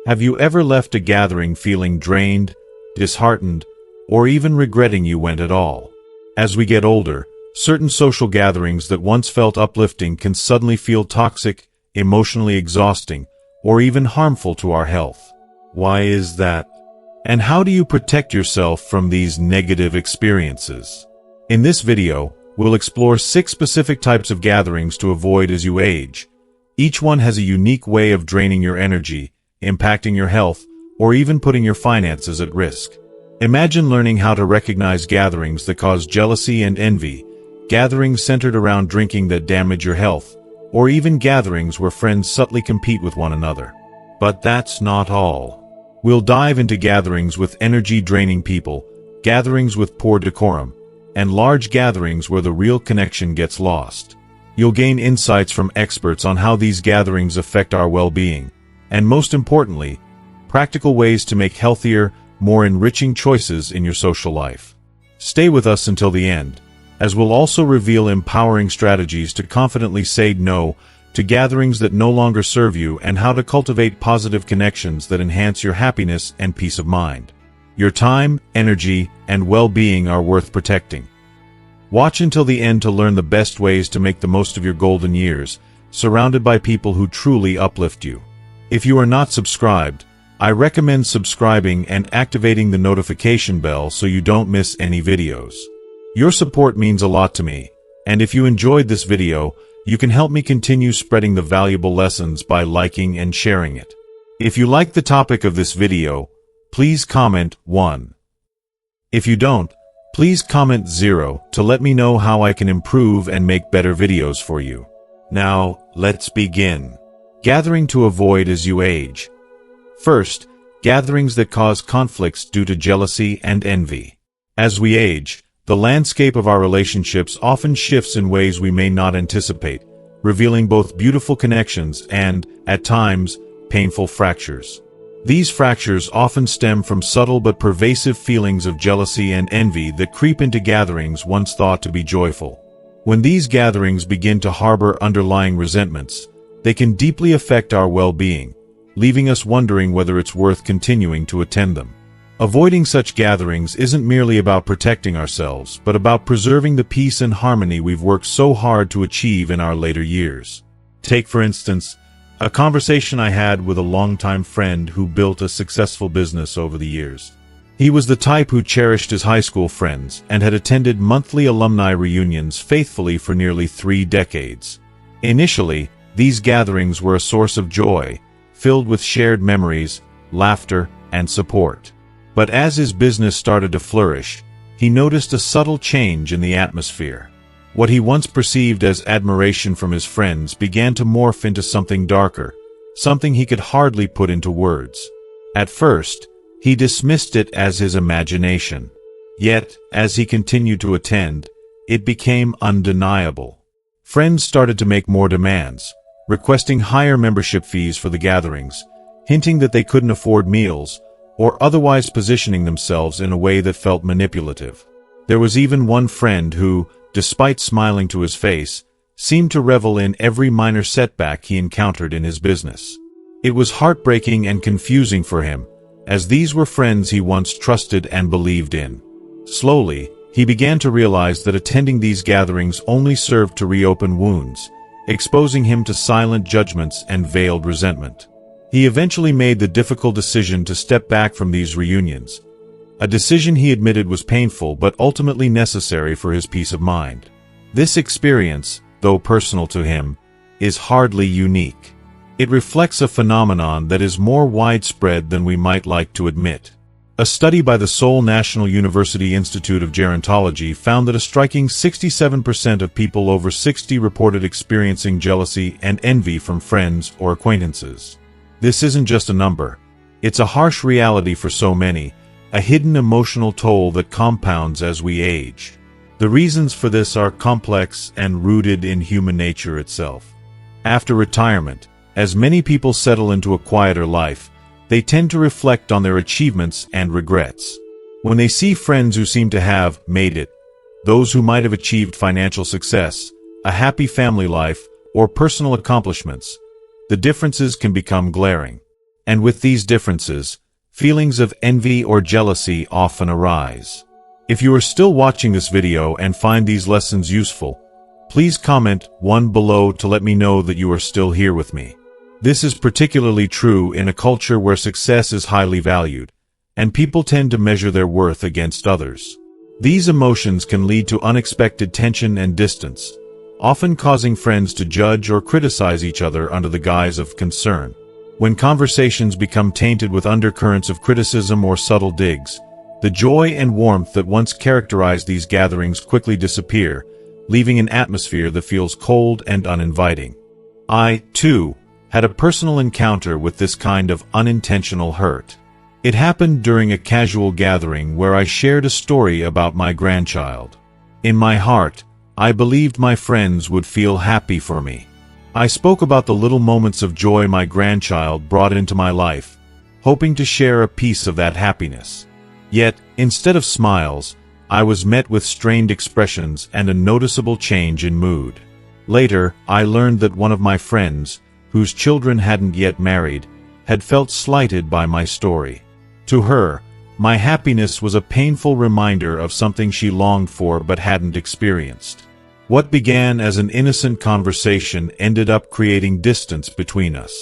Have you ever left a gathering feeling drained, disheartened, or even regretting you went at all? As we get older, certain social gatherings that once felt uplifting can suddenly feel toxic, emotionally exhausting, or even harmful to our health. Why is that? And how do you protect yourself from these negative experiences? In this video, we'll explore 6 specific types of gatherings to avoid as you age. Each one has a unique way of draining your energy, impacting your health, or even putting your finances at risk. Imagine learning how to recognize gatherings that cause jealousy and envy, gatherings centered around drinking that damage your health, or even gatherings where friends subtly compete with one another. But that's not all. We'll dive into gatherings with energy-draining people, gatherings with poor decorum, and large gatherings where the real connection gets lost. You'll gain insights from experts on how these gatherings affect our well-being, and most importantly, practical ways to make healthier, more enriching choices in your social life. Stay with us until the end, as we'll also reveal empowering strategies to confidently say no to gatherings that no longer serve you and how to cultivate positive connections that enhance your happiness and peace of mind. Your time, energy, and well-being are worth protecting. Watch until the end to learn the best ways to make the most of your golden years, surrounded by people who truly uplift you. If you are not subscribed, I recommend subscribing and activating the notification bell so you don't miss any videos. Your support means a lot to me, and if you enjoyed this video, you can help me continue spreading the valuable lessons by liking and sharing it. If you like the topic of this video, please comment 1. If you don't, please comment 0 to let me know how I can improve and make better videos for you. Now, let's begin. Gathering to avoid as you age. First, gatherings that cause conflicts due to jealousy and envy. As we age, the landscape of our relationships often shifts in ways we may not anticipate, revealing both beautiful connections and, at times, painful fractures. These fractures often stem from subtle but pervasive feelings of jealousy and envy that creep into gatherings once thought to be joyful. When these gatherings begin to harbor underlying resentments, they can deeply affect our well-being, leaving us wondering whether it's worth continuing to attend them. Avoiding such gatherings isn't merely about protecting ourselves, but about preserving the peace and harmony we've worked so hard to achieve in our later years. Take, for instance, a conversation I had with a longtime friend who built a successful business over the years. He was the type who cherished his high school friends and had attended monthly alumni reunions faithfully for nearly 3 decades. Initially, these gatherings were a source of joy, filled with shared memories, laughter, and support. But as his business started to flourish, he noticed a subtle change in the atmosphere. What he once perceived as admiration from his friends began to morph into something darker, something he could hardly put into words. At first, he dismissed it as his imagination. Yet, as he continued to attend, it became undeniable. Friends started to make more demands, requesting higher membership fees for the gatherings, hinting that they couldn't afford meals, or otherwise positioning themselves in a way that felt manipulative. There was even one friend who, despite smiling to his face, seemed to revel in every minor setback he encountered in his business. It was heartbreaking and confusing for him, as these were friends he once trusted and believed in. Slowly, he began to realize that attending these gatherings only served to reopen wounds, exposing him to silent judgments and veiled resentment. He eventually made the difficult decision to step back from these reunions, a decision he admitted was painful but ultimately necessary for his peace of mind. This experience, though personal to him, is hardly unique. It reflects a phenomenon that is more widespread than we might like to admit. A study by the Seoul National University Institute of Gerontology found that a striking 67% of people over 60 reported experiencing jealousy and envy from friends or acquaintances. This isn't just a number. It's a harsh reality for so many, a hidden emotional toll that compounds as we age. The reasons for this are complex and rooted in human nature itself. After retirement, as many people settle into a quieter life, they tend to reflect on their achievements and regrets. When they see friends who seem to have made it, those who might have achieved financial success, a happy family life, or personal accomplishments, the differences can become glaring. And with these differences, feelings of envy or jealousy often arise. If you are still watching this video and find these lessons useful, please comment 1 below to let me know that you are still here with me. This is particularly true in a culture where success is highly valued, and people tend to measure their worth against others. These emotions can lead to unexpected tension and distance, often causing friends to judge or criticize each other under the guise of concern. When conversations become tainted with undercurrents of criticism or subtle digs, the joy and warmth that once characterized these gatherings quickly disappear, leaving an atmosphere that feels cold and uninviting. I, too, had a personal encounter with this kind of unintentional hurt. It happened during a casual gathering where I shared a story about my grandchild. In my heart, I believed my friends would feel happy for me. I spoke about the little moments of joy my grandchild brought into my life, hoping to share a piece of that happiness. Yet, instead of smiles, I was met with strained expressions and a noticeable change in mood. Later, I learned that one of my friends, whose children hadn't yet married, had felt slighted by my story. To her, my happiness was a painful reminder of something she longed for but hadn't experienced. What began as an innocent conversation ended up creating distance between us.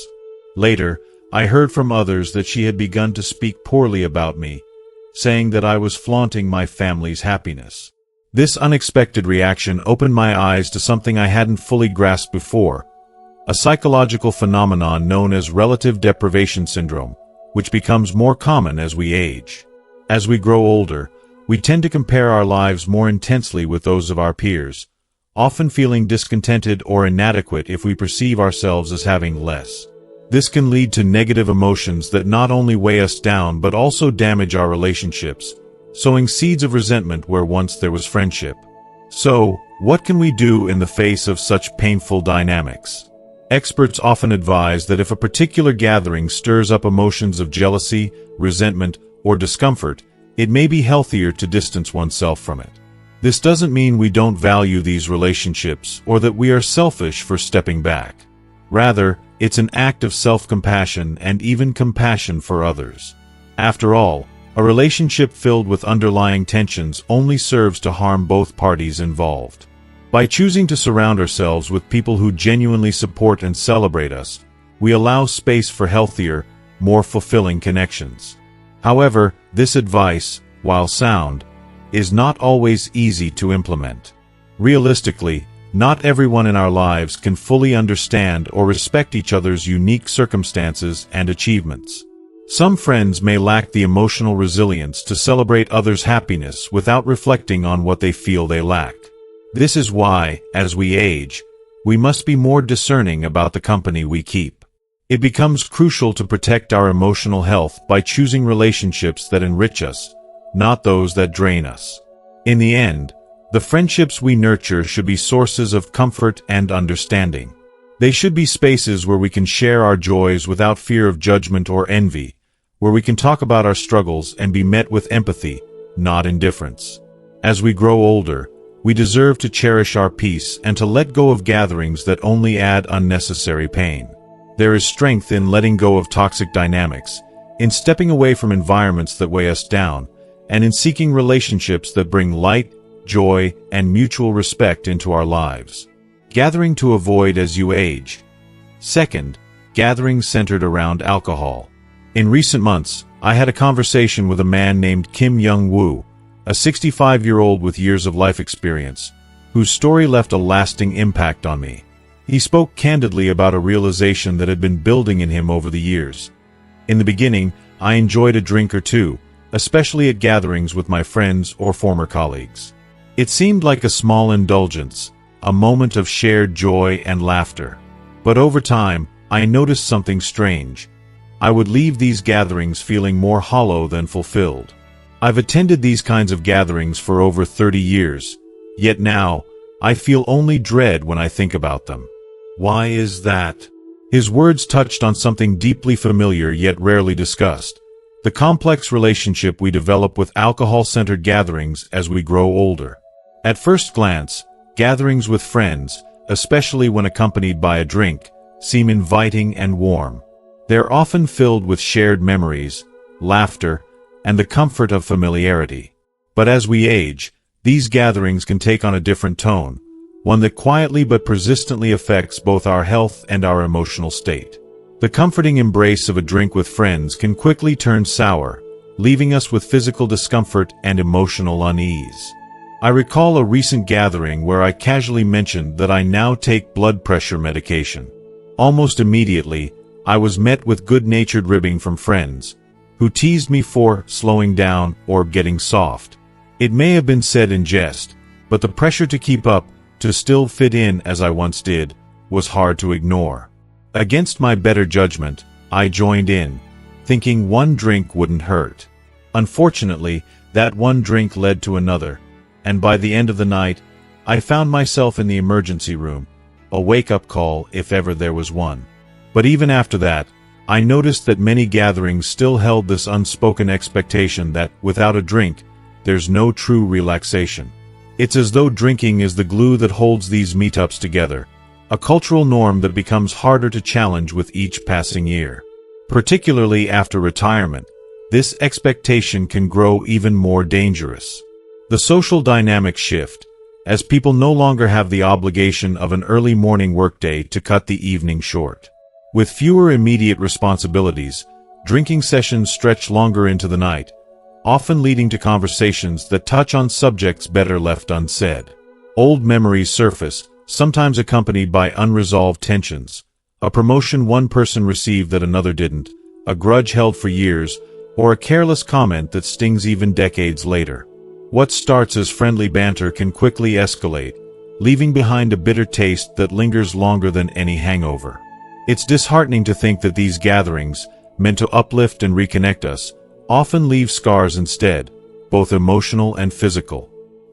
Later, I heard from others that she had begun to speak poorly about me, saying that I was flaunting my family's happiness. This unexpected reaction opened my eyes to something I hadn't fully grasped before, a psychological phenomenon known as relative deprivation syndrome, which becomes more common as we age. As we grow older, we tend to compare our lives more intensely with those of our peers, often feeling discontented or inadequate if we perceive ourselves as having less. This can lead to negative emotions that not only weigh us down but also damage our relationships, sowing seeds of resentment where once there was friendship. So, what can we do in the face of such painful dynamics? Experts often advise that if a particular gathering stirs up emotions of jealousy, resentment, or discomfort, it may be healthier to distance oneself from it. This doesn't mean we don't value these relationships or that we are selfish for stepping back. Rather, it's an act of self-compassion and even compassion for others. After all, a relationship filled with underlying tensions only serves to harm both parties involved. By choosing to surround ourselves with people who genuinely support and celebrate us, we allow space for healthier, more fulfilling connections. However, this advice, while sound, is not always easy to implement. Realistically, not everyone in our lives can fully understand or respect each other's unique circumstances and achievements. Some friends may lack the emotional resilience to celebrate others' happiness without reflecting on what they feel they lack. This is why, as we age, we must be more discerning about the company we keep. It becomes crucial to protect our emotional health by choosing relationships that enrich us, not those that drain us. In the end, the friendships we nurture should be sources of comfort and understanding. They should be spaces where we can share our joys without fear of judgment or envy, where we can talk about our struggles and be met with empathy, not indifference. As we grow older, we deserve to cherish our peace and to let go of gatherings that only add unnecessary pain. There is strength in letting go of toxic dynamics, in stepping away from environments that weigh us down, and in seeking relationships that bring light, joy, and mutual respect into our lives. Gathering to avoid as you age. Second, gatherings centered around alcohol. In recent months, I had a conversation with a man named Kim Young-woo, a 65-year-old with years of life experience, whose story left a lasting impact on me. He spoke candidly about a realization that had been building in him over the years. In the beginning, I enjoyed a drink or two, especially at gatherings with my friends or former colleagues. It seemed like a small indulgence, a moment of shared joy and laughter. But over time, I noticed something strange. I would leave these gatherings feeling more hollow than fulfilled. I've attended these kinds of gatherings for over 30 years, yet now, I feel only dread when I think about them. Why is that? His words touched on something deeply familiar yet rarely discussed: the complex relationship we develop with alcohol-centered gatherings as we grow older. At first glance, gatherings with friends, especially when accompanied by a drink, seem inviting and warm. They're often filled with shared memories, laughter, and the comfort of familiarity. But as we age, these gatherings can take on a different tone, one that quietly but persistently affects both our health and our emotional state. The comforting embrace of a drink with friends can quickly turn sour, leaving us with physical discomfort and emotional unease. I recall a recent gathering where I casually mentioned that I now take blood pressure medication. Almost immediately, I was met with good-natured ribbing from friends, who teased me for slowing down or getting soft. It may have been said in jest, but the pressure to keep up, to still fit in as I once did, was hard to ignore. Against my better judgment, I joined in, thinking one drink wouldn't hurt. Unfortunately, that one drink led to another, and by the end of the night, I found myself in the emergency room, a wake-up call if ever there was one. But even after that, I noticed that many gatherings still held this unspoken expectation that, without a drink, there's no true relaxation. It's as though drinking is the glue that holds these meetups together, a cultural norm that becomes harder to challenge with each passing year. Particularly after retirement, this expectation can grow even more dangerous. The social dynamics shift, as people no longer have the obligation of an early morning workday to cut the evening short. With fewer immediate responsibilities, drinking sessions stretch longer into the night, often leading to conversations that touch on subjects better left unsaid. Old memories surface, sometimes accompanied by unresolved tensions, a promotion one person received that another didn't, a grudge held for years, or a careless comment that stings even decades later. What starts as friendly banter can quickly escalate, leaving behind a bitter taste that lingers longer than any hangover. It's disheartening to think that these gatherings, meant to uplift and reconnect us, often leave scars instead, both emotional and physical.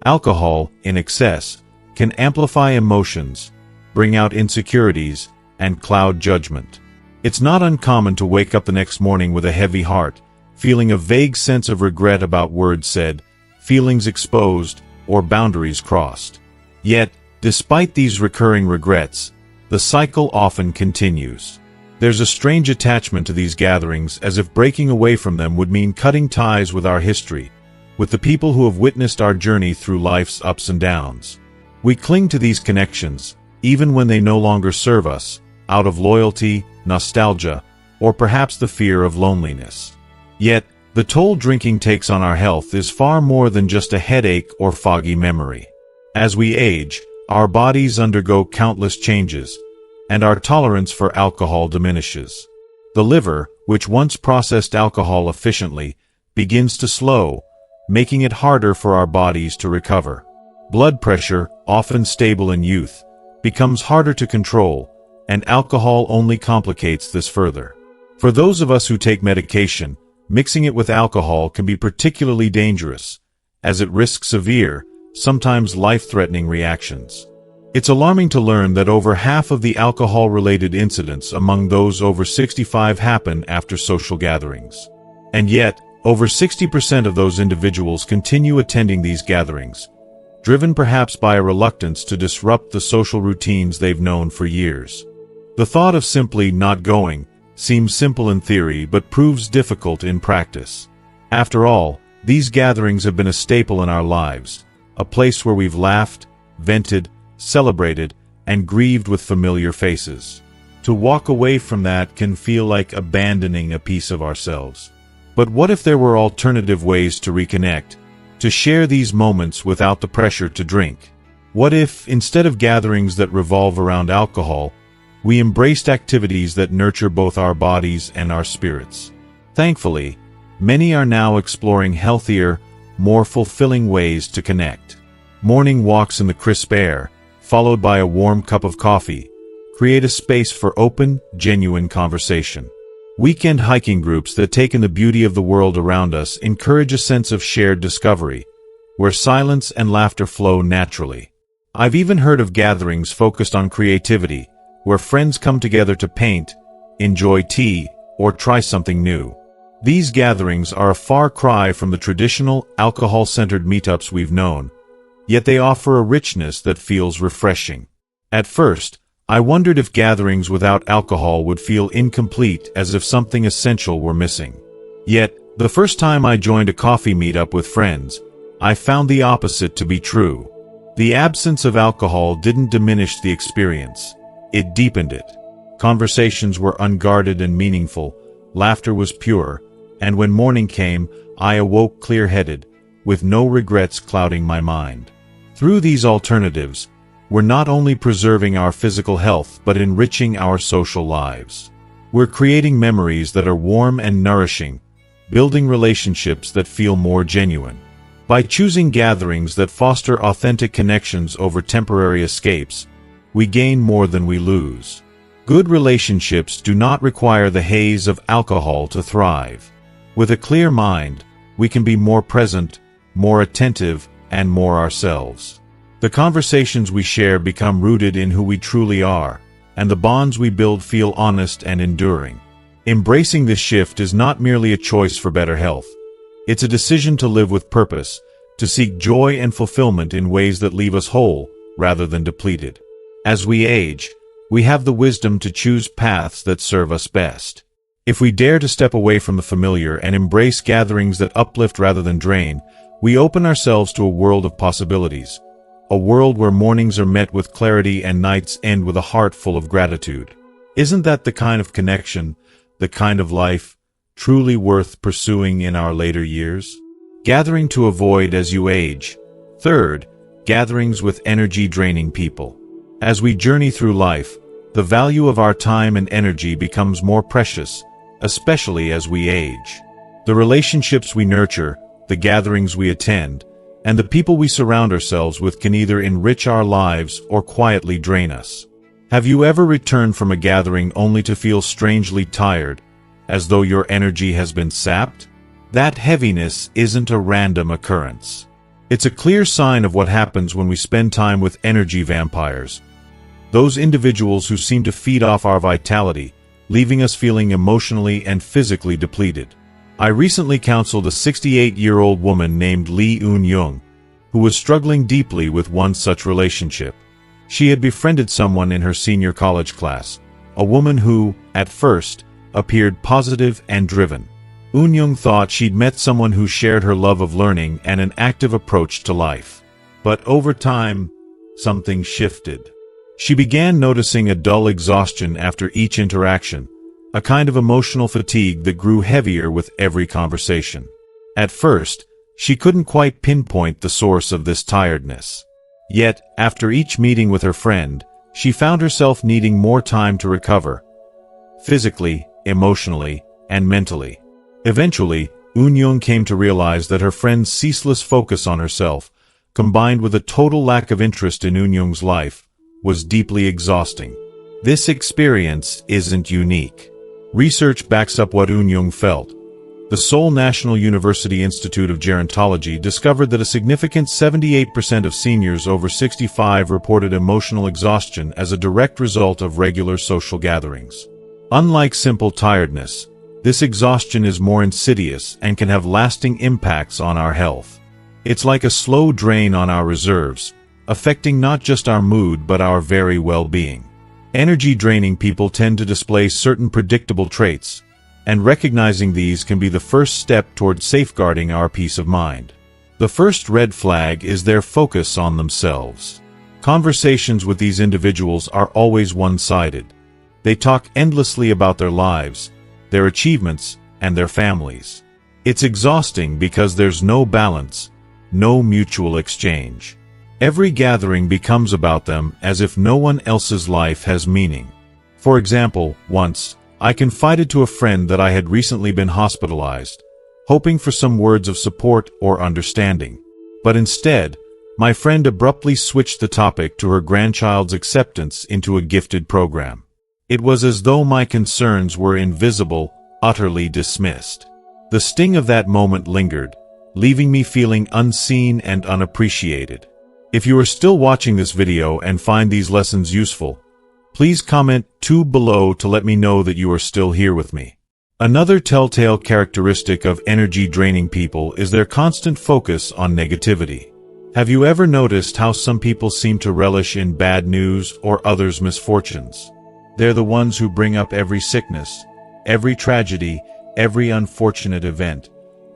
Alcohol, in excess, can amplify emotions, bring out insecurities, and cloud judgment. It's not uncommon to wake up the next morning with a heavy heart, feeling a vague sense of regret about words said, feelings exposed, or boundaries crossed. Yet, despite these recurring regrets, the cycle often continues. There's a strange attachment to these gatherings, as if breaking away from them would mean cutting ties with our history, with the people who have witnessed our journey through life's ups and downs. We cling to these connections, even when they no longer serve us, out of loyalty, nostalgia, or perhaps the fear of loneliness. Yet, the toll drinking takes on our health is far more than just a headache or foggy memory. As we age, our bodies undergo countless changes, and our tolerance for alcohol diminishes. The liver, which once processed alcohol efficiently, begins to slow, making it harder for our bodies to recover. Blood pressure, often stable in youth, becomes harder to control, and alcohol only complicates this further. For those of us who take medication, mixing it with alcohol can be particularly dangerous, as it risks severe, sometimes life-threatening reactions. It's alarming to learn that over half of the alcohol-related incidents among those over 65 happen after social gatherings. And yet, over 60% of those individuals continue attending these gatherings, driven perhaps by a reluctance to disrupt the social routines they've known for years. The thought of simply not going seems simple in theory but proves difficult in practice. After all, these gatherings have been a staple in our lives, a place where we've laughed, vented, celebrated, and grieved with familiar faces. To walk away from that can feel like abandoning a piece of ourselves. But what if there were alternative ways to reconnect, to share these moments without the pressure to drink? What if, instead of gatherings that revolve around alcohol, we embraced activities that nurture both our bodies and our spirits? Thankfully, many are now exploring healthier, more fulfilling ways to connect. Morning walks in the crisp air, followed by a warm cup of coffee, create a space for open, genuine conversation. Weekend hiking groups that take in the beauty of the world around us encourage a sense of shared discovery, where silence and laughter flow naturally. I've even heard of gatherings focused on creativity, where friends come together to paint, enjoy tea, or try something new. These gatherings are a far cry from the traditional, alcohol-centered meetups we've known, yet they offer a richness that feels refreshing. At first, I wondered if gatherings without alcohol would feel incomplete, as if something essential were missing. Yet, the first time I joined a coffee meetup with friends, I found the opposite to be true. The absence of alcohol didn't diminish the experience. It deepened it. Conversations were unguarded and meaningful, laughter was pure, and when morning came, I awoke clear-headed, with no regrets clouding my mind. Through these alternatives, we're not only preserving our physical health but enriching our social lives. We're creating memories that are warm and nourishing, building relationships that feel more genuine. By choosing gatherings that foster authentic connections over temporary escapes, we gain more than we lose. Good relationships do not require the haze of alcohol to thrive. With a clear mind, we can be more present, more attentive, and more ourselves. The conversations we share become rooted in who we truly are, and the bonds we build feel honest and enduring. Embracing this shift is not merely a choice for better health. It's a decision to live with purpose, to seek joy and fulfillment in ways that leave us whole rather than depleted. As we age, we have the wisdom to choose paths that serve us best. If we dare to step away from the familiar and embrace gatherings that uplift rather than drain, we open ourselves to a world of possibilities. A world where mornings are met with clarity and nights end with a heart full of gratitude. Isn't that the kind of connection, the kind of life, truly worth pursuing in our later years? Gathering to avoid as you age. Third, gatherings with energy-draining people. As we journey through life, the value of our time and energy becomes more precious, especially as we age. The relationships we nurture, the gatherings we attend, and the people we surround ourselves with can either enrich our lives or quietly drain us. Have you ever returned from a gathering only to feel strangely tired, as though your energy has been sapped? That heaviness isn't a random occurrence. It's a clear sign of what happens when we spend time with energy vampires, those individuals who seem to feed off our vitality, leaving us feeling emotionally and physically depleted. I recently counseled a 68-year-old woman named Lee Eun-young, who was struggling deeply with one such relationship. She had befriended someone in her senior college class, a woman who, at first, appeared positive and driven. Eun-young thought she'd met someone who shared her love of learning and an active approach to life. But over time, something shifted. She began noticing a dull exhaustion after each interaction, a kind of emotional fatigue that grew heavier with every conversation. At first, she couldn't quite pinpoint the source of this tiredness. Yet, after each meeting with her friend, she found herself needing more time to recover, physically, emotionally, and mentally. Eventually, Eun-young came to realize that her friend's ceaseless focus on herself, combined with a total lack of interest in Eun-young's life, was deeply exhausting. This experience isn't unique. Research backs up what Eun-young felt. The Seoul National University Institute of Gerontology discovered that a significant 78% of seniors over 65 reported emotional exhaustion as a direct result of regular social gatherings. Unlike simple tiredness, this exhaustion is more insidious and can have lasting impacts on our health. It's like a slow drain on our reserves, affecting not just our mood but our very well-being. Energy-draining people tend to display certain predictable traits, and recognizing these can be the first step toward safeguarding our peace of mind. The first red flag is their focus on themselves. Conversations with these individuals are always one-sided. They talk endlessly about their lives, their achievements, and their families. It's exhausting because there's no balance, no mutual exchange. Every gathering becomes about them as if no one else's life has meaning. For example, once, I confided to a friend that I had recently been hospitalized, hoping for some words of support or understanding. But instead, my friend abruptly switched the topic to her grandchild's acceptance into a gifted program. It was as though my concerns were invisible, utterly dismissed. The sting of that moment lingered, leaving me feeling unseen and unappreciated. If you are still watching this video and find these lessons useful, please comment below to let me know that you are still here with me. Another telltale characteristic of energy-draining people is their constant focus on negativity. Have you ever noticed how some people seem to relish in bad news or others' misfortunes? They're the ones who bring up every sickness, every tragedy, every unfortunate event,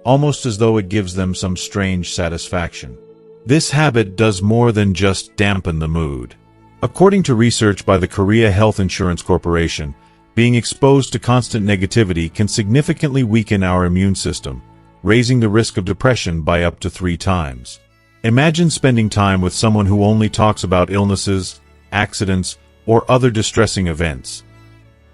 almost as though it gives them some strange satisfaction. This habit does more than just dampen the mood. According to research by the Korea Health Insurance Corporation, being exposed to constant negativity can significantly weaken our immune system, raising the risk of depression by up to 3 times. Imagine spending time with someone who only talks about illnesses, accidents, or other distressing events.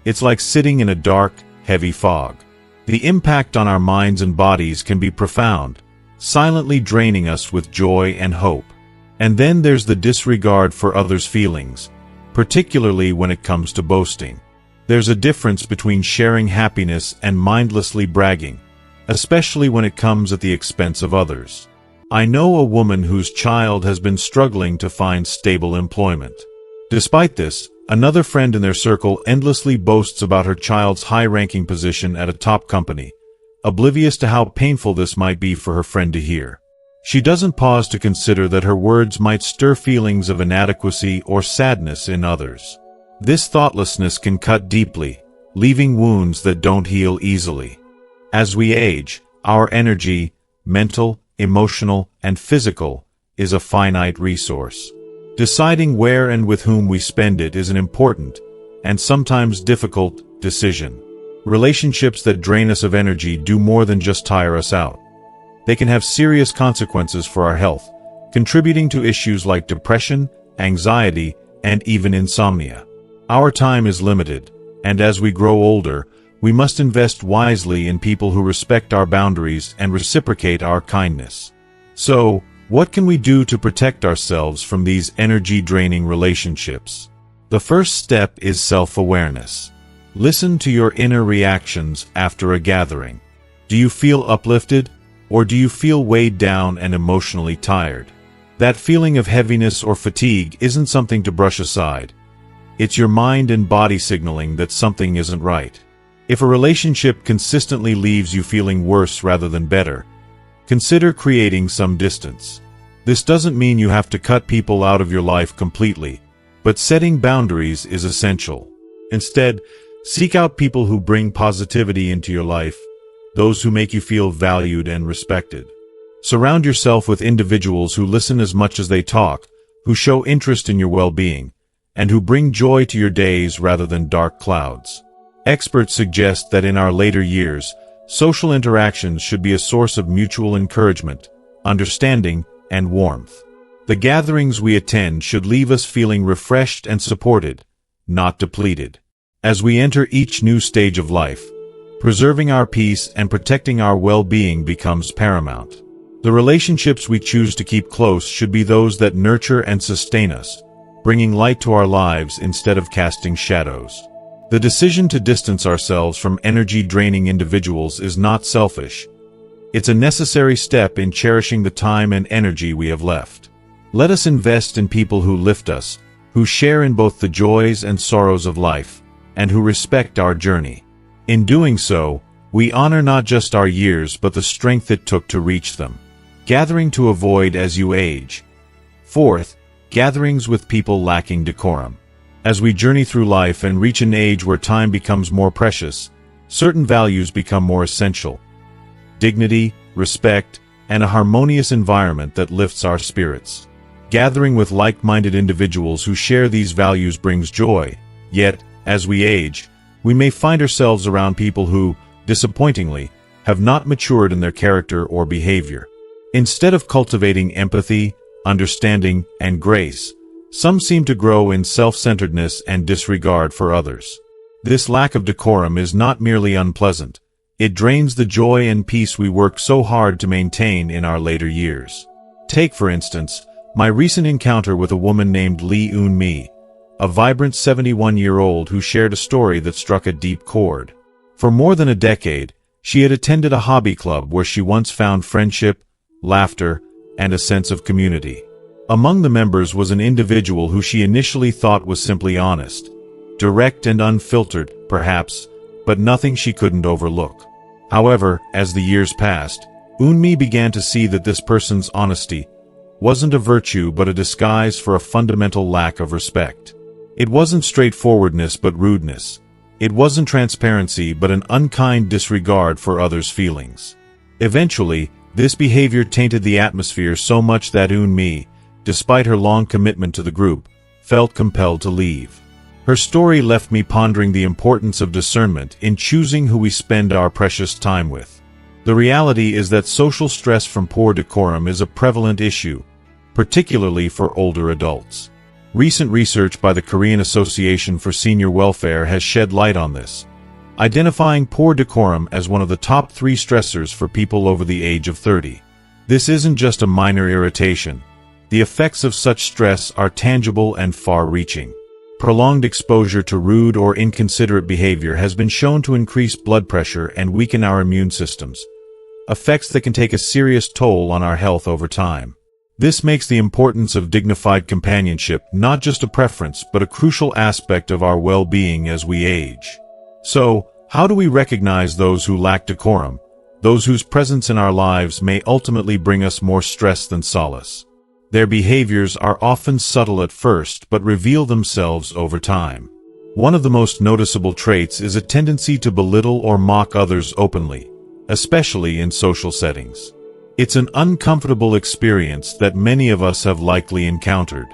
It's like sitting in a dark, heavy fog. The impact on our minds and bodies can be profound, silently draining us with joy and hope. And then there's the disregard for others' feelings, particularly when it comes to boasting. There's a difference between sharing happiness and mindlessly bragging, especially when it comes at the expense of others. I know a woman whose child has been struggling to find stable employment. Despite this, another friend in their circle endlessly boasts about her child's high-ranking position at a top company, oblivious to how painful this might be for her friend to hear. She doesn't pause to consider that her words might stir feelings of inadequacy or sadness in others. This thoughtlessness can cut deeply, leaving wounds that don't heal easily. As we age, our energy, mental, emotional, and physical, is a finite resource. Deciding where and with whom we spend it is an important, and sometimes difficult, decision. Relationships that drain us of energy do more than just tire us out. They can have serious consequences for our health, contributing to issues like depression, anxiety, and even insomnia. Our time is limited, and as we grow older, we must invest wisely in people who respect our boundaries and reciprocate our kindness. So, what can we do to protect ourselves from these energy-draining relationships? The first step is self-awareness. Listen to your inner reactions after a gathering. Do you feel uplifted, or do you feel weighed down and emotionally tired? That feeling of heaviness or fatigue isn't something to brush aside. It's your mind and body signaling that something isn't right. If a relationship consistently leaves you feeling worse rather than better, consider creating some distance. This doesn't mean you have to cut people out of your life completely, but setting boundaries is essential. Instead, seek out people who bring positivity into your life, those who make you feel valued and respected. Surround yourself with individuals who listen as much as they talk, who show interest in your well-being, and who bring joy to your days rather than dark clouds. Experts suggest that in our later years, social interactions should be a source of mutual encouragement, understanding, and warmth. The gatherings we attend should leave us feeling refreshed and supported, not depleted. As we enter each new stage of life, preserving our peace and protecting our well-being becomes paramount. The relationships we choose to keep close should be those that nurture and sustain us, bringing light to our lives instead of casting shadows. The decision to distance ourselves from energy-draining individuals is not selfish. It's a necessary step in cherishing the time and energy we have left. Let us invest in people who lift us, who share in both the joys and sorrows of life, and who respect our journey. In doing so, we honor not just our years but the strength it took to reach them. Gathering to avoid as you age. Fourth, gatherings with people lacking decorum. As we journey through life and reach an age where time becomes more precious, certain values become more essential. Dignity, respect, and a harmonious environment that lifts our spirits. Gathering with like-minded individuals who share these values brings joy, yet, as we age, we may find ourselves around people who, disappointingly, have not matured in their character or behavior. Instead of cultivating empathy, understanding, and grace, some seem to grow in self-centeredness and disregard for others. This lack of decorum is not merely unpleasant, it drains the joy and peace we worked so hard to maintain in our later years. Take, for instance, my recent encounter with a woman named Lee Eun-mi, a vibrant 71-year-old who shared a story that struck a deep chord. For more than a decade, she had attended a hobby club where she once found friendship, laughter, and a sense of community. Among the members was an individual who she initially thought was simply honest, direct and unfiltered, perhaps, but nothing she couldn't overlook. However, as the years passed, Eun-mi began to see that this person's honesty, wasn't a virtue but a disguise for a fundamental lack of respect. It wasn't straightforwardness but rudeness. It wasn't transparency but an unkind disregard for others' feelings. Eventually, this behavior tainted the atmosphere so much that Eun-mi, despite her long commitment to the group, felt compelled to leave. Her story left me pondering the importance of discernment in choosing who we spend our precious time with. The reality is that social stress from poor decorum is a prevalent issue, particularly for older adults. Recent research by the Korean Association for Senior Welfare has shed light on this, identifying poor decorum as one of the top 3 stressors for people over the age of 30. This isn't just a minor irritation. The effects of such stress are tangible and far-reaching. Prolonged exposure to rude or inconsiderate behavior has been shown to increase blood pressure and weaken our immune systems, effects that can take a serious toll on our health over time. This makes the importance of dignified companionship not just a preference but a crucial aspect of our well-being as we age. So, how do we recognize those who lack decorum, those whose presence in our lives may ultimately bring us more stress than solace? Their behaviors are often subtle at first but reveal themselves over time. One of the most noticeable traits is a tendency to belittle or mock others openly, especially in social settings. It's an uncomfortable experience that many of us have likely encountered.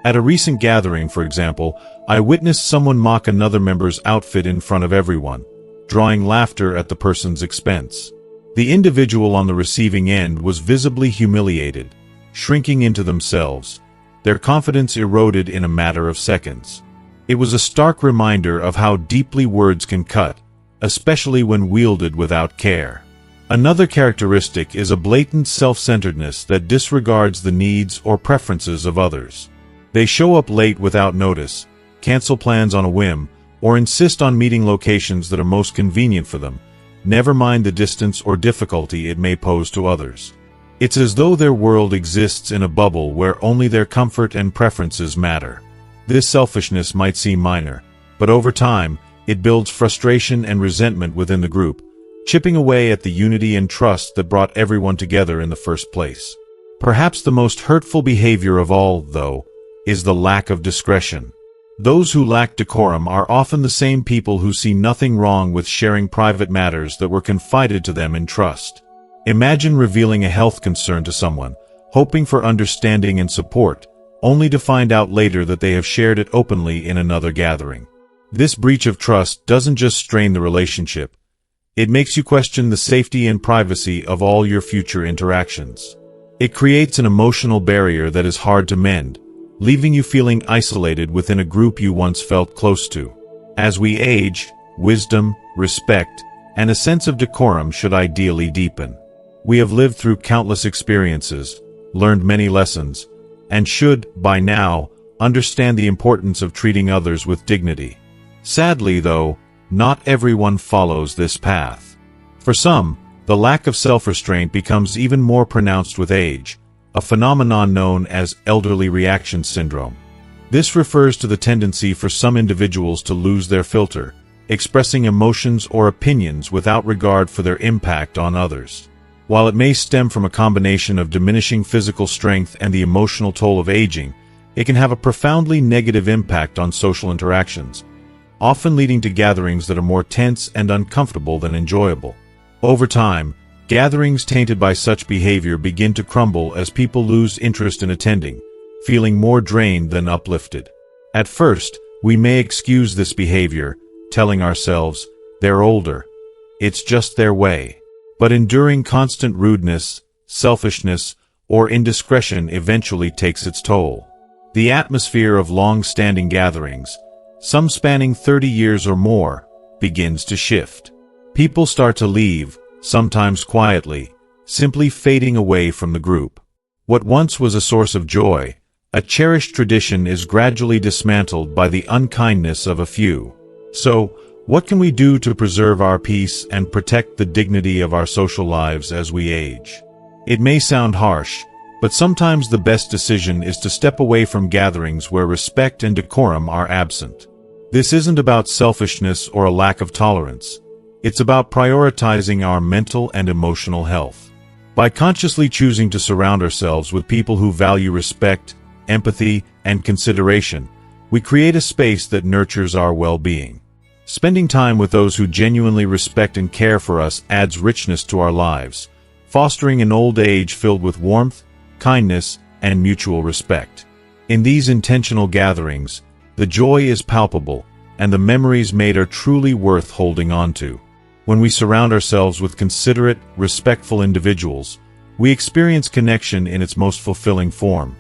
At a recent gathering, for example, I witnessed someone mock another member's outfit in front of everyone, drawing laughter at the person's expense. The individual on the receiving end was visibly humiliated, shrinking into themselves, their confidence eroded in a matter of seconds. It was a stark reminder of how deeply words can cut, especially when wielded without care. Another characteristic is a blatant self-centeredness that disregards the needs or preferences of others. They show up late without notice, cancel plans on a whim, or insist on meeting locations that are most convenient for them, never mind the distance or difficulty it may pose to others. It's as though their world exists in a bubble where only their comfort and preferences matter. This selfishness might seem minor, but over time, it builds frustration and resentment within the group, chipping away at the unity and trust that brought everyone together in the first place. Perhaps the most hurtful behavior of all, though, is the lack of discretion. Those who lack decorum are often the same people who see nothing wrong with sharing private matters that were confided to them in trust. Imagine revealing a health concern to someone, hoping for understanding and support, only to find out later that they have shared it openly in another gathering. This breach of trust doesn't just strain the relationship, it makes you question the safety and privacy of all your future interactions. It creates an emotional barrier that is hard to mend, leaving you feeling isolated within a group you once felt close to. As we age, wisdom, respect, and a sense of decorum should ideally deepen. We have lived through countless experiences, learned many lessons, and should, by now, understand the importance of treating others with dignity. Sadly, though, not everyone follows this path. For some, the lack of self-restraint becomes even more pronounced with age, a phenomenon known as elderly reaction syndrome. This refers to the tendency for some individuals to lose their filter, expressing emotions or opinions without regard for their impact on others. While it may stem from a combination of diminishing physical strength and the emotional toll of aging, it can have a profoundly negative impact on social interactions, often leading to gatherings that are more tense and uncomfortable than enjoyable. Over time, gatherings tainted by such behavior begin to crumble as people lose interest in attending, feeling more drained than uplifted. At first, we may excuse this behavior, telling ourselves, "They're older. It's just their way." But enduring constant rudeness, selfishness, or indiscretion eventually takes its toll. The atmosphere of long-standing gatherings, some spanning 30 years or more, begins to shift. People start to leave, sometimes quietly, simply fading away from the group. What once was a source of joy, a cherished tradition, is gradually dismantled by the unkindness of a few. So, what can we do to preserve our peace and protect the dignity of our social lives as we age? It may sound harsh, but sometimes the best decision is to step away from gatherings where respect and decorum are absent. This isn't about selfishness or a lack of tolerance. It's about prioritizing our mental and emotional health. By consciously choosing to surround ourselves with people who value respect, empathy, and consideration, we create a space that nurtures our well-being. Spending time with those who genuinely respect and care for us adds richness to our lives, fostering an old age filled with warmth, kindness, and mutual respect. In these intentional gatherings, the joy is palpable, and the memories made are truly worth holding on to. When we surround ourselves with considerate, respectful individuals, we experience connection in its most fulfilling form,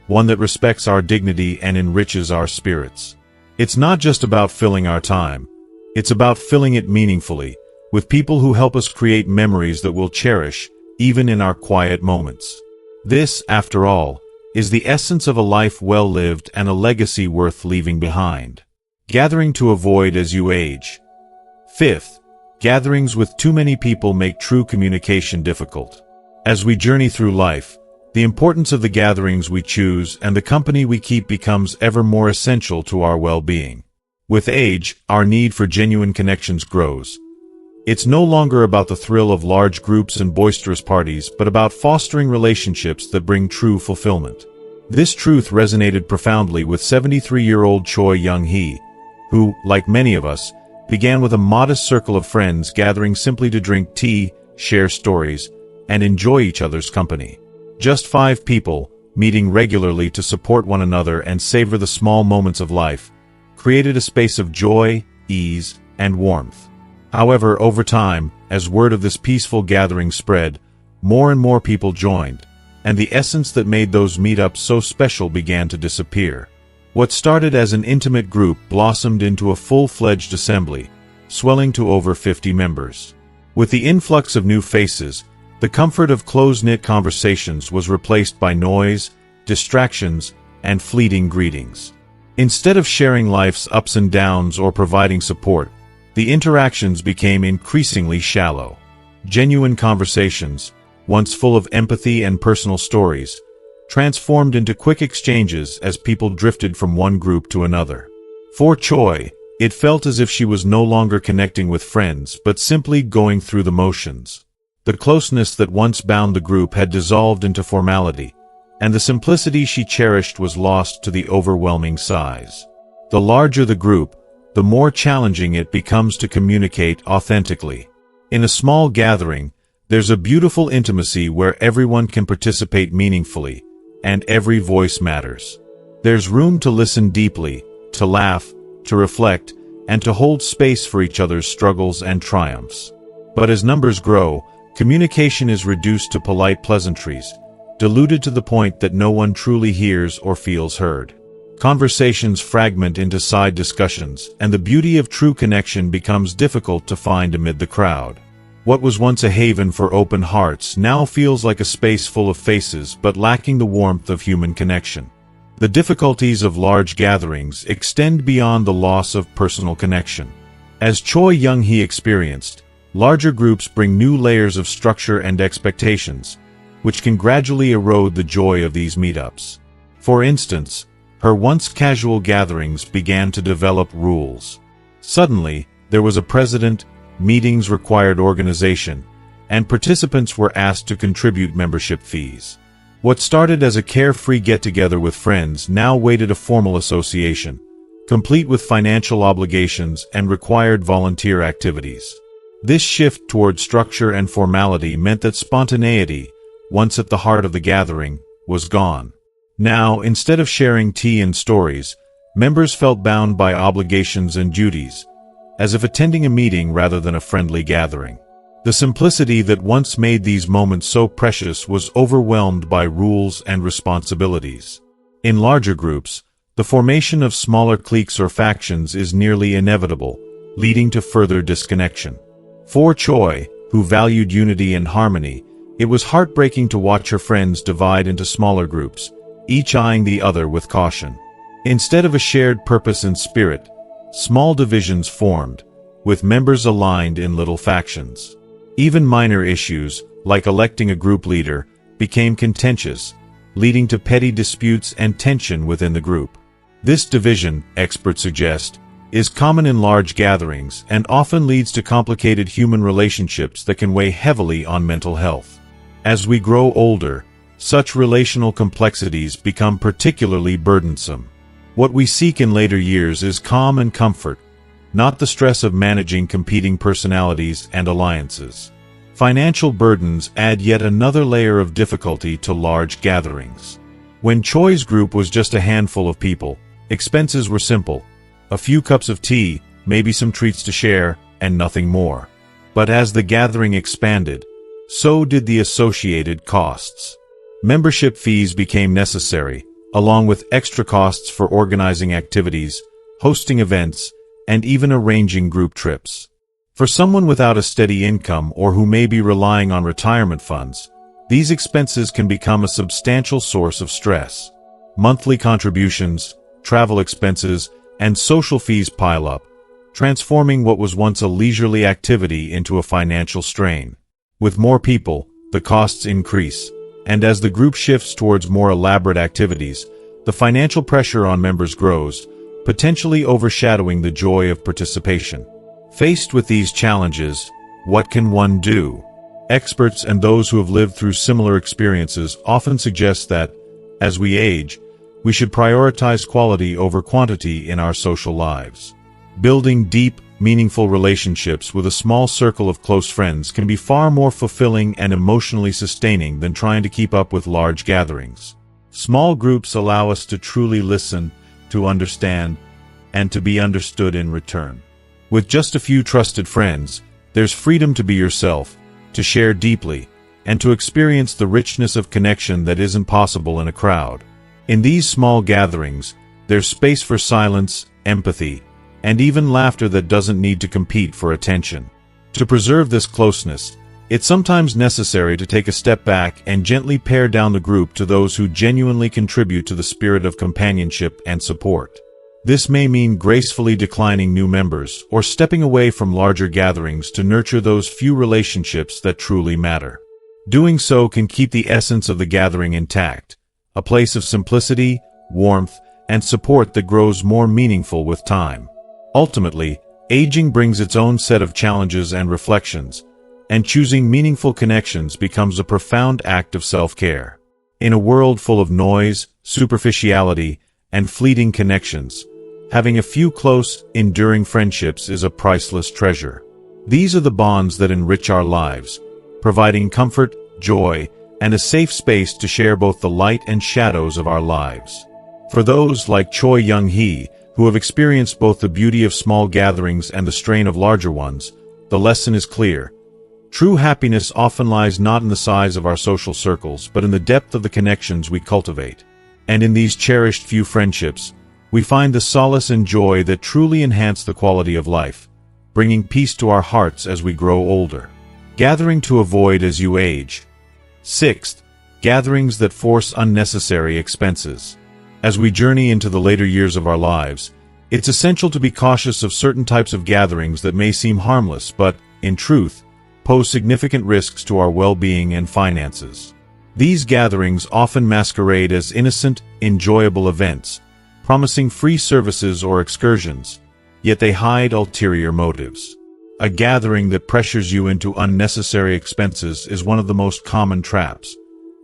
one that respects our dignity and enriches our spirits. It's not just about filling our time, it's about filling it meaningfully, with people who help us create memories that we'll cherish, even in our quiet moments. This, after all, is the essence of a life well lived and a legacy worth leaving behind. Gathering to avoid as you age. Fifth, gatherings with too many people make true communication difficult. As we journey through life, the importance of the gatherings we choose and the company we keep becomes ever more essential to our well-being. With age, our need for genuine connections grows. It's no longer about the thrill of large groups and boisterous parties, but about fostering relationships that bring true fulfillment. This truth resonated profoundly with 73-year-old Choi Young-hee, who, like many of us, began with a modest circle of friends gathering simply to drink tea, share stories, and enjoy each other's company. Just 5 people, meeting regularly to support one another and savor the small moments of life, created a space of joy, ease, and warmth. However, over time, as word of this peaceful gathering spread, more and more people joined, and the essence that made those meetups so special began to disappear. What started as an intimate group blossomed into a full-fledged assembly, swelling to over 50 members. With the influx of new faces, the comfort of close-knit conversations was replaced by noise, distractions, and fleeting greetings. Instead of sharing life's ups and downs or providing support, the interactions became increasingly shallow. Genuine conversations, once full of empathy and personal stories, transformed into quick exchanges as people drifted from one group to another. For Choi, it felt as if she was no longer connecting with friends but simply going through the motions. The closeness that once bound the group had dissolved into formality, and the simplicity she cherished was lost to the overwhelming size. The larger the group, the more challenging it becomes to communicate authentically. In a small gathering, there's a beautiful intimacy where everyone can participate meaningfully, and every voice matters. There's room to listen deeply, to laugh, to reflect, and to hold space for each other's struggles and triumphs. But as numbers grow, communication is reduced to polite pleasantries, diluted to the point that no one truly hears or feels heard. Conversations fragment into side discussions, and the beauty of true connection becomes difficult to find amid the crowd. What was once a haven for open hearts now feels like a space full of faces but lacking the warmth of human connection. The difficulties of large gatherings extend beyond the loss of personal connection. As Choi Young-hee experienced, larger groups bring new layers of structure and expectations, which can gradually erode the joy of these meetups. For instance, her once casual gatherings began to develop rules. Suddenly, there was a president, meetings required organization, and participants were asked to contribute membership fees. What started as a carefree get-together with friends now waited a formal association, complete with financial obligations and required volunteer activities. This shift toward structure and formality meant that spontaneity, once at the heart of the gathering, was gone. Now, instead of sharing tea and stories, members felt bound by obligations and duties, as if attending a meeting rather than a friendly gathering. The simplicity that once made these moments so precious was overwhelmed by rules and responsibilities. In larger groups, the formation of smaller cliques or factions is nearly inevitable, leading to further disconnection. For Choi, who valued unity and harmony, it was heartbreaking to watch her friends divide into smaller groups, each eyeing the other with caution. Instead of a shared purpose and spirit, small divisions formed, with members aligned in little factions. Even minor issues, like electing a group leader, became contentious, leading to petty disputes and tension within the group. This division, experts suggest, is common in large gatherings and often leads to complicated human relationships that can weigh heavily on mental health. As we grow older, such relational complexities become particularly burdensome. What we seek in later years is calm and comfort, not the stress of managing competing personalities and alliances. Financial burdens add yet another layer of difficulty to large gatherings. When Choi's group was just a handful of people, expenses were simple: a few cups of tea, maybe some treats to share, and nothing more. But as the gathering expanded, so did the associated costs. Membership fees became necessary, along with extra costs for organizing activities, hosting events, and even arranging group trips. For someone without a steady income or who may be relying on retirement funds, these expenses can become a substantial source of stress. Monthly contributions, travel expenses, and social fees pile up, transforming what was once a leisurely activity into a financial strain. With more people, the costs increase, and as the group shifts towards more elaborate activities, the financial pressure on members grows, potentially overshadowing the joy of participation. Faced with these challenges, what can one do? Experts and those who have lived through similar experiences often suggest that, as we age, we should prioritize quality over quantity in our social lives. Building deep, meaningful relationships with a small circle of close friends can be far more fulfilling and emotionally sustaining than trying to keep up with large gatherings. Small groups allow us to truly listen, to understand, and to be understood in return. With just a few trusted friends, there's freedom to be yourself, to share deeply, and to experience the richness of connection that isn't possible in a crowd. In these small gatherings, there's space for silence, empathy, and even laughter that doesn't need to compete for attention. To preserve this closeness, it's sometimes necessary to take a step back and gently pare down the group to those who genuinely contribute to the spirit of companionship and support. This may mean gracefully declining new members or stepping away from larger gatherings to nurture those few relationships that truly matter. Doing so can keep the essence of the gathering intact, a place of simplicity, warmth, and support that grows more meaningful with time. Ultimately, aging brings its own set of challenges and reflections, and choosing meaningful connections becomes a profound act of self-care. In a world full of noise, superficiality, and fleeting connections, having a few close, enduring friendships is a priceless treasure. These are the bonds that enrich our lives, providing comfort, joy, and a safe space to share both the light and shadows of our lives. For those like Choi Young-hee, who have experienced both the beauty of small gatherings and the strain of larger ones, the lesson is clear. True happiness often lies not in the size of our social circles, but in the depth of the connections we cultivate. And in these cherished few friendships, we find the solace and joy that truly enhance the quality of life, bringing peace to our hearts as we grow older. Gathering to avoid as you age. Sixth, gatherings that force unnecessary expenses. As we journey into the later years of our lives, it's essential to be cautious of certain types of gatherings that may seem harmless but, in truth, pose significant risks to our well-being and finances. These gatherings often masquerade as innocent, enjoyable events, promising free services or excursions, yet they hide ulterior motives. A gathering that pressures you into unnecessary expenses is one of the most common traps,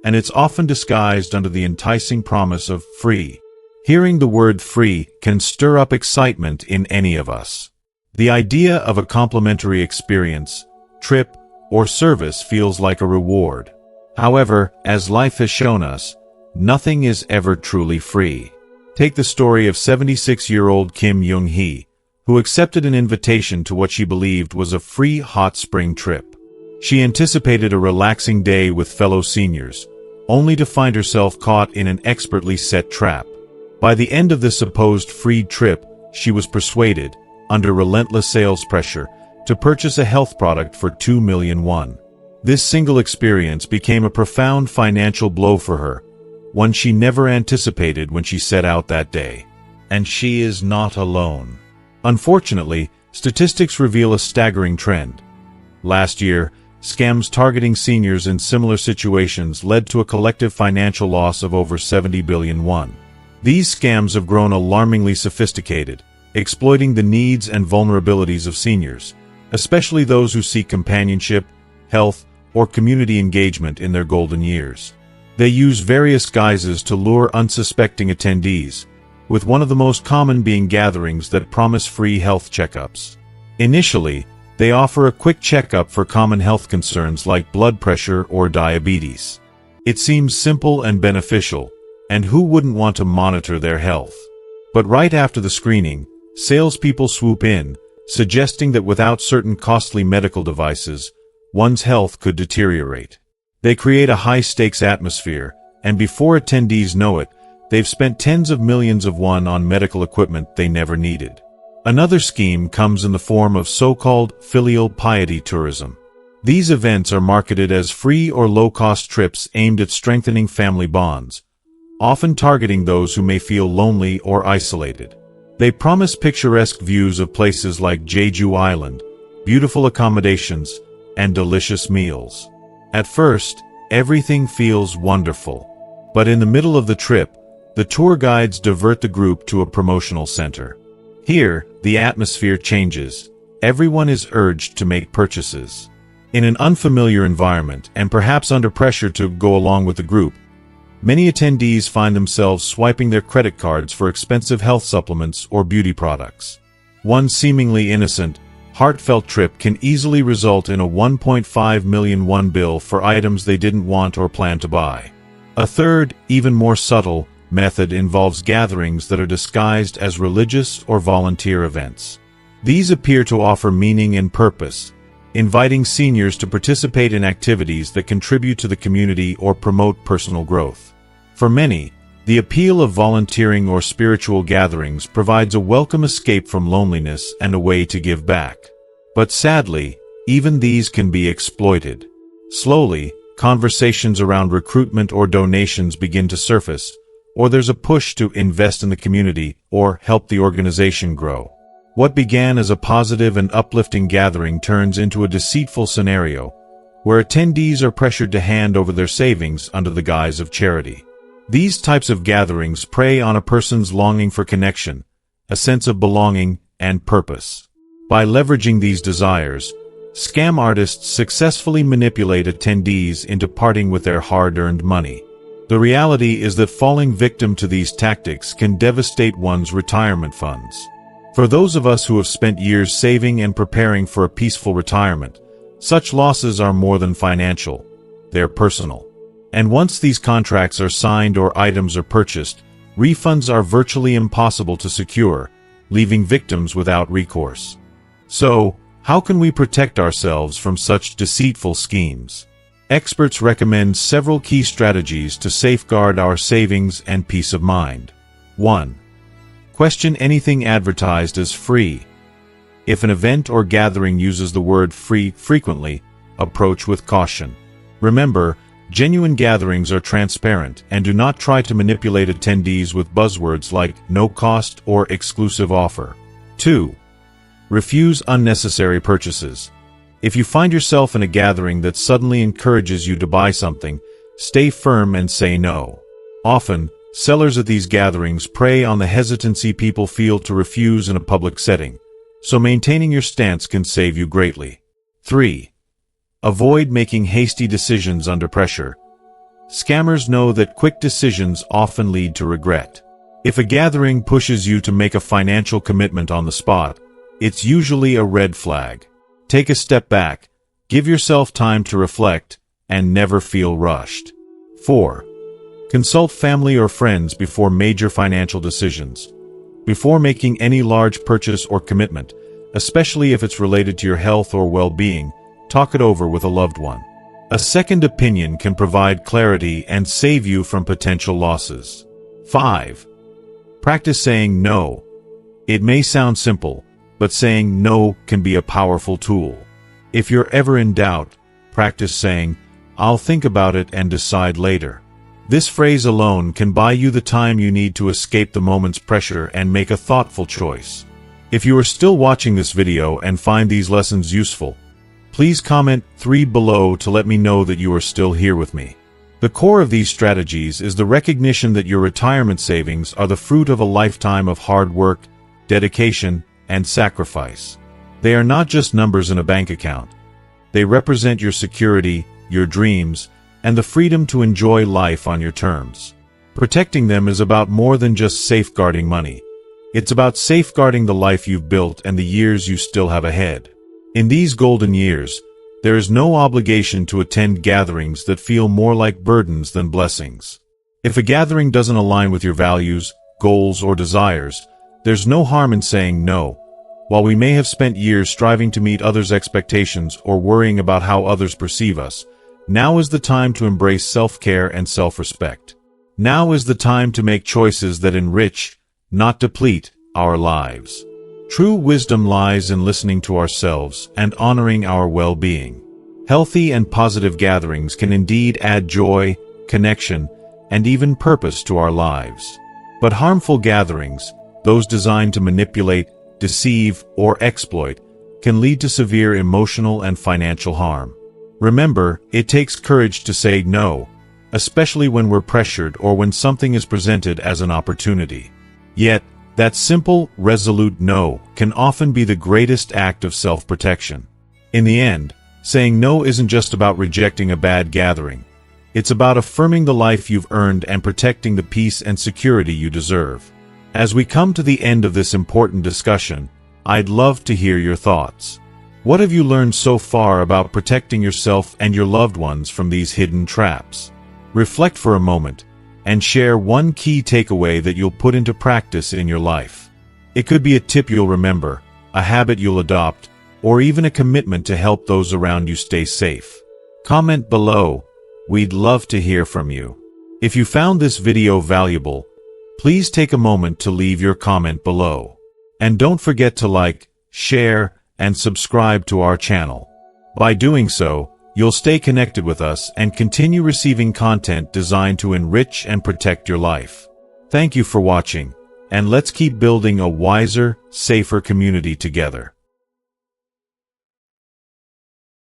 and it's often disguised under the enticing promise of free. Hearing the word free can stir up excitement in any of us. The idea of a complimentary experience, trip, or service feels like a reward. However, as life has shown us, nothing is ever truly free. Take the story of 76-year-old Kim Young-hee, who accepted an invitation to what she believed was a free hot spring trip. She anticipated a relaxing day with fellow seniors, only to find herself caught in an expertly set trap. By the end of this supposed free trip, she was persuaded, under relentless sales pressure, to purchase a health product for 2 million won. This single experience became a profound financial blow for her, one she never anticipated when she set out that day. And she is not alone. Unfortunately, statistics reveal a staggering trend. Last year, scams targeting seniors in similar situations led to a collective financial loss of over 70 billion won. These scams have grown alarmingly sophisticated, exploiting the needs and vulnerabilities of seniors, especially those who seek companionship, health, or community engagement in their golden years. They use various guises to lure unsuspecting attendees, with one of the most common being gatherings that promise free health checkups. Initially, they offer a quick checkup for common health concerns like blood pressure or diabetes. It seems simple and beneficial, and who wouldn't want to monitor their health? But right after the screening, salespeople swoop in, suggesting that without certain costly medical devices, one's health could deteriorate. They create a high-stakes atmosphere, and before attendees know it, they've spent tens of millions of won on medical equipment they never needed. Another scheme comes in the form of so-called filial piety tourism. These events are marketed as free or low-cost trips aimed at strengthening family bonds, often targeting those who may feel lonely or isolated. They promise picturesque views of places like Jeju Island, beautiful accommodations, and delicious meals. At first, everything feels wonderful. But in the middle of the trip, the tour guides divert the group to a promotional center. Here, the atmosphere changes. Everyone is urged to make purchases. In an unfamiliar environment, and perhaps under pressure to go along with the group, many attendees find themselves swiping their credit cards for expensive health supplements or beauty products. One seemingly innocent, heartfelt trip can easily result in a 1.5 million won bill for items they didn't want or plan to buy. A third, even more subtle, method involves gatherings that are disguised as religious or volunteer events. These appear to offer meaning and purpose, inviting seniors to participate in activities that contribute to the community or promote personal growth. For many, the appeal of volunteering or spiritual gatherings provides a welcome escape from loneliness and a way to give back. But sadly, even these can be exploited. Slowly, conversations around recruitment or donations begin to surface, or there's a push to invest in the community or help the organization grow. What began as a positive and uplifting gathering turns into a deceitful scenario, where attendees are pressured to hand over their savings under the guise of charity. These types of gatherings prey on a person's longing for connection, a sense of belonging, and purpose. By leveraging these desires, scam artists successfully manipulate attendees into parting with their hard-earned money. The reality is that falling victim to these tactics can devastate one's retirement funds. For those of us who have spent years saving and preparing for a peaceful retirement, such losses are more than financial, they're personal. And once these contracts are signed or items are purchased, refunds are virtually impossible to secure, leaving victims without recourse. So, how can we protect ourselves from such deceitful schemes? Experts recommend several key strategies to safeguard our savings and peace of mind. 1. Question anything advertised as free. If an event or gathering uses the word free frequently, approach with caution. Remember, genuine gatherings are transparent and do not try to manipulate attendees with buzzwords like no cost or exclusive offer. 2. Refuse unnecessary purchases. If you find yourself in a gathering that suddenly encourages you to buy something, stay firm and say no. Often, sellers at these gatherings prey on the hesitancy people feel to refuse in a public setting, so maintaining your stance can save you greatly. 3. Avoid making hasty decisions under pressure. Scammers know that quick decisions often lead to regret. If a gathering pushes you to make a financial commitment on the spot, it's usually a red flag. Take a step back, give yourself time to reflect, and never feel rushed. 4. Consult family or friends before major financial decisions. Before making any large purchase or commitment, especially if it's related to your health or well-being, talk it over with a loved one. A second opinion can provide clarity and save you from potential losses. 5. Practice saying no. It may sound simple, but saying no can be a powerful tool. If you're ever in doubt, practice saying, "I'll think about it and decide later." This phrase alone can buy you the time you need to escape the moment's pressure and make a thoughtful choice. If you are still watching this video and find these lessons useful, please comment 3 below to let me know that you are still here with me. The core of these strategies is the recognition that your retirement savings are the fruit of a lifetime of hard work, dedication, and sacrifice. They are not just numbers in a bank account. They represent your security, your dreams, and the freedom to enjoy life on your terms. Protecting them is about more than just safeguarding money. It's about safeguarding the life you've built and the years you still have ahead. In these golden years, there is no obligation to attend gatherings that feel more like burdens than blessings. If a gathering doesn't align with your values, goals, or desires, there's no harm in saying no. While we may have spent years striving to meet others' expectations or worrying about how others perceive us, now is the time to embrace self-care and self-respect. Now is the time to make choices that enrich, not deplete, our lives. True wisdom lies in listening to ourselves and honoring our well-being. Healthy and positive gatherings can indeed add joy, connection, and even purpose to our lives. But harmful gatherings, those designed to manipulate, deceive, or exploit, can lead to severe emotional and financial harm. Remember, it takes courage to say no, especially when we're pressured or when something is presented as an opportunity. Yet, that simple, resolute no can often be the greatest act of self-protection. In the end, saying no isn't just about rejecting a bad gathering. It's about affirming the life you've earned and protecting the peace and security you deserve. As we come to the end of this important discussion, I'd love to hear your thoughts. What have you learned so far about protecting yourself and your loved ones from these hidden traps? Reflect for a moment and share one key takeaway that you'll put into practice in your life. It could be a tip you'll remember, a habit you'll adopt, or even a commitment to help those around you stay safe. Comment below. We'd love to hear from you. If you found this video valuable, please take a moment to leave your comment below. And don't forget to like, share, and subscribe to our channel. By doing so, you'll stay connected with us and continue receiving content designed to enrich and protect your life. Thank you for watching, and let's keep building a wiser, safer community together.